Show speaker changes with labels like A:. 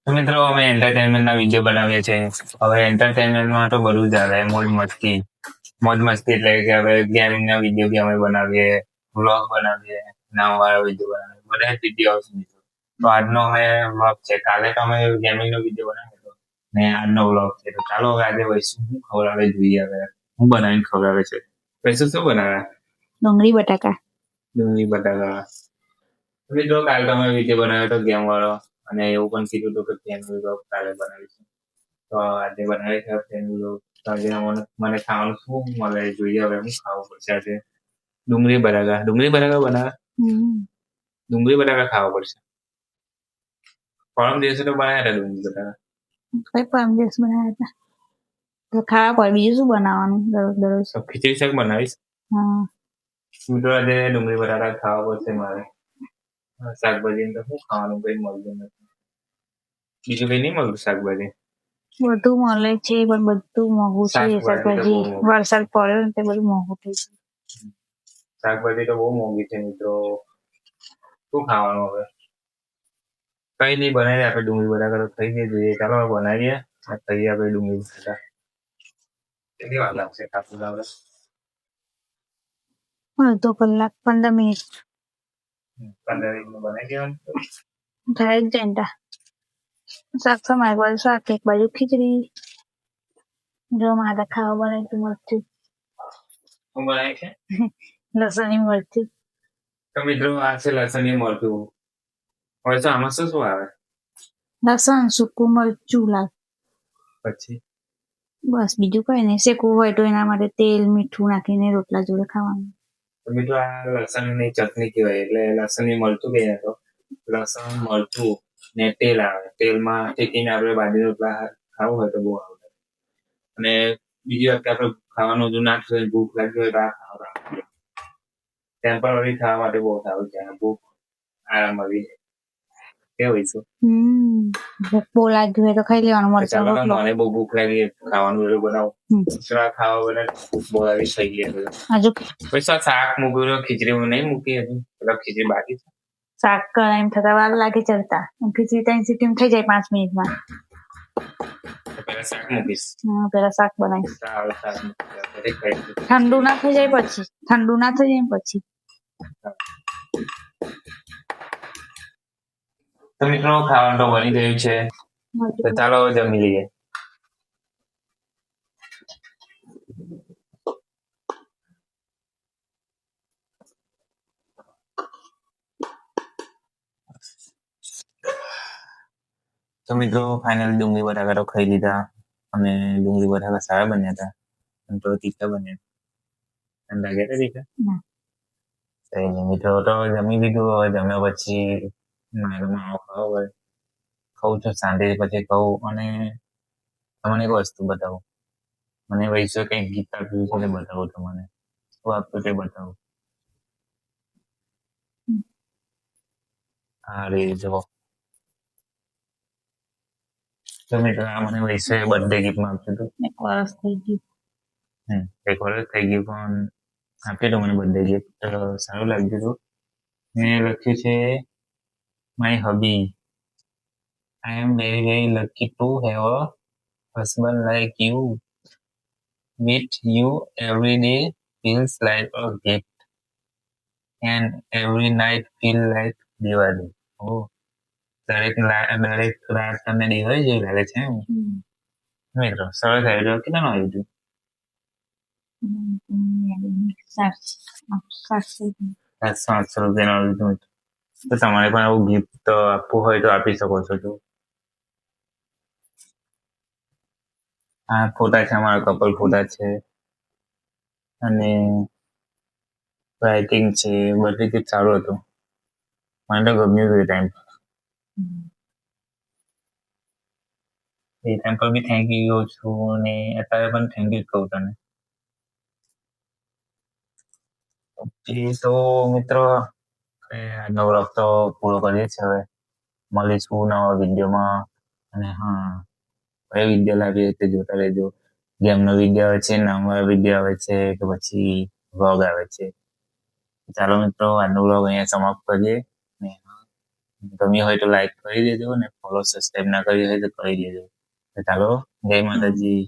A: તો મિત્રો અમે એન્ટરટેનમેન્ટના વિડીયો બનાવીએ છીએ. હવે એન્ટરટેનમેન્ટમાં તો બધું જ આવે. મોજ મસ્તી એટલે કે હવે ગેમિંગના વિડીયો બી અમે બનાવીએ, વ્લોગ બનાવીએ, નામવાળા વિડીયો બનાવીએ, બધા જ વિડીયો આવશે મિત્રો. તો આજનો અમે વ્લોગ છે. કાલે તો અમે ગેમિંગનો વિડીયો બનાવ્યો હતો ને આજનો વ્લોગ છે. તો ચાલો હવે આજે વૈશું શું ખવડાવે જોઈએ. હવે હું બનાવીને ખવડાવે છે. વૈશું શું બનાવ્યા?
B: ડુંગળી બટાકા.
A: ડુંગળી બટાકા. મિત્રો કાલે તો અમે વિડીયો બનાવ્યો હતો ગેમ વાળો, અને એવું પણ કીધું હતું કે ફેમિલી વ્લોગ કાલે બનાવીશું. તો આજે બનાવી છે ફેમિલી વ્લોગ. તો આજે મને ખાવાનું શું મળે જોઈએ. હવે હું ખાવું પડશે આજે. ડુંગળી બટાકા બનાવ્યા. ડુંગળી બટાકા ખાવા પડશે. પરમ દિવસે તો બનાવ્યા હતા ડુંગળી બટાકા.
B: કઈ પરમ દિવસ બનાવ્યા હતા તો ખાવા પડે. બીજું શું બનાવવાનું દરરોજ?
A: તો ખીચડી શાક બનાવીશ.
B: હા,
A: મિત્રો આજે ડુંગળી બટાકા ખાવા પડશે મારે. શાકભાજી તો શું ખાવાનું કઈ મળતું નથી. બીજું કઈ નહીં મળતું શાકભાજી.
B: બધું મળે છે પણ બધું મોંઘું છે. શાકભાજી વરસાદ પડ્યો ને તે બધું મોંઘું થઈ ગયું.
A: શાકભાજી તો બહુ મોંઘી છે મિત્રો. શું ખાવાનું હવે? કઈ નહીં, બનાવીએ આપણે ડુંગળી બટાકા. તો થઈ જાય જોઈએ. ચાલો બનાવીએ ખાઈએ આપણે ડુંગળી બટાકા. કેટલી વાર લાગશે કાપું આપણે?
B: અડધો કલાક 15 મિનિટ
A: 15 મિનિટમાં બનાવી દેવાનું.
B: થાય જ જાય ને. શાક સમાય, એક બાજુ શાક, એક બાજુ ખીચડી. જો મારે ખાવા બનાવી મરચું.
A: શું બનાવે છે?
B: લસણની મરચું.
A: તો મિત્રો આ છે લસણની મરચું. હવે તો આમાં શું શું આવે?
B: લસણ, સૂકું મરચું લાગે.
A: પછી
B: બસ બીજું કઈ નહીં. શેકવું હોય તો એના માટે તેલ મીઠું નાખીને રોટલા જોડે ખાવાનું.
A: તો મિત્રો આ લસણની ચટણી કહેવાય. એટલે લસણની મરચું કહીએ તો લસણ મરચું ને તેલ આવે. તેલમાં શેકીને આપણે બાજરી રોટલા ખાવું હોય તો બહુ આવે. અને બીજી વખતે આપણે ખાવાનું જો નાખશું, ભૂખ લાગી હોય તો આ ખાવા ટેમ્પરરી ખાવા માટે બહુ સારું છે. ભૂખ આરામ મળી જાય. કેવું છે?
B: ભૂખ બહુ લાગી હોય તો ખાઈ લેવાનું મરચાં રોટલો.
A: મને બહુ ભૂખ લાગી, ખાવાનું બધું બનાવું. ખાવા બને ભૂખ બહુ આવી થઈ ગઈ.
B: હજુ
A: પૈસા શાક મૂક્યું, ખીચડી નહીં મૂકી હજુ. પેલા ખીચડી બાકી છે.
B: શાક એમ થતા વાર લાગે ચડતા. ખીચડી 3 સીટી થઈ જાય 5 મિનિટમાં.
A: પેલા શાક મૂકીશ.
B: પેલા શાક બનાવીશ. ઠંડુ ના થઈ જાય પછી.
A: તો મિત્રો ખાવાનું તો બની ગયું છે. તો ચાલો જમી લઈએ. તો મિત્રો ફાઇનલ ડુંગળી બટાકા તો ખાઈ લીધા. અને ડુંગળી બટાકા સારા બન્યા હતા. તો તીખા બન્યા. અને લાગ્યા હતા તીખા? મિત્રો તો જમી લીધું. હવે જમ્યા પછી ખાઉં છું શાંતિ પછી ખાઉં. અને તમને એક વસ્તુ બતાવું. મને વૈશ્વ કંઈક ગીત આપ્યું છે બતાવું તમને. શું આપ્યું તે બતાવું. હા રે જુઓ. તો મિત્રો આ મને વૈશ્વ બર્થડે ગિફ્ટમાં આપ્યું હતું.
B: 1 વર્ષ થઈ ગયું.
A: 1 વર્ષ થઈ ગયું પણ આપ્યું હતું મને બર્થડે ગિફ્ટ. સારું લાગ્યું હતું. મેં લખ્યું છે my hubby. I am very very lucky to have a husband like you. With you every day feels like a gift and every night feel like Diwali. Oh, દરેક રાત તમને દિવાળી જેવી લાગે છે એમ. મિત્રો સરસ આવી રહ્યો. કેટલાનું આવ્યું હતું? 700-800 રૂપિયાનું આવ્યું હતું. તો તમારે પણ આવું ગિફ્ટ આપવું હોય તો આપી શકો છો. તો આ ફોટા છે, અમારા કપલ ફોટા છે. અને રાઇટિંગ છે. બધી ગીત સારું હતું. મને તો ગમ્યું હતું એ ટાઈમ પર બી થેન્ક યુ છું. અને અત્યારે પણ થેન્ક યુ કહું તને. તો મિત્રો આજનો વ્લોગ તો પૂરો કરીએ છીએ. હવે મળીશું નવા વિડીયોમાં. અને હા, કયો વિડીયો લાવીએ તે જોતા રહેજો. ગેમનો વિડીયો આવે છે, નામવાળા વિડીયો આવે છે, કે પછી વ્લોગ આવે છે. ચાલો મિત્રો આજનો વ્લોગ અહીંયા સમાપ્ત કરીએ. ગમ્યું હોય તો લાઈક કરી દેજો ને ફોલો સબસ્ક્રાઈબ ના કરી હોય તો કરી દેજો. તો ચાલો જય માતાજી.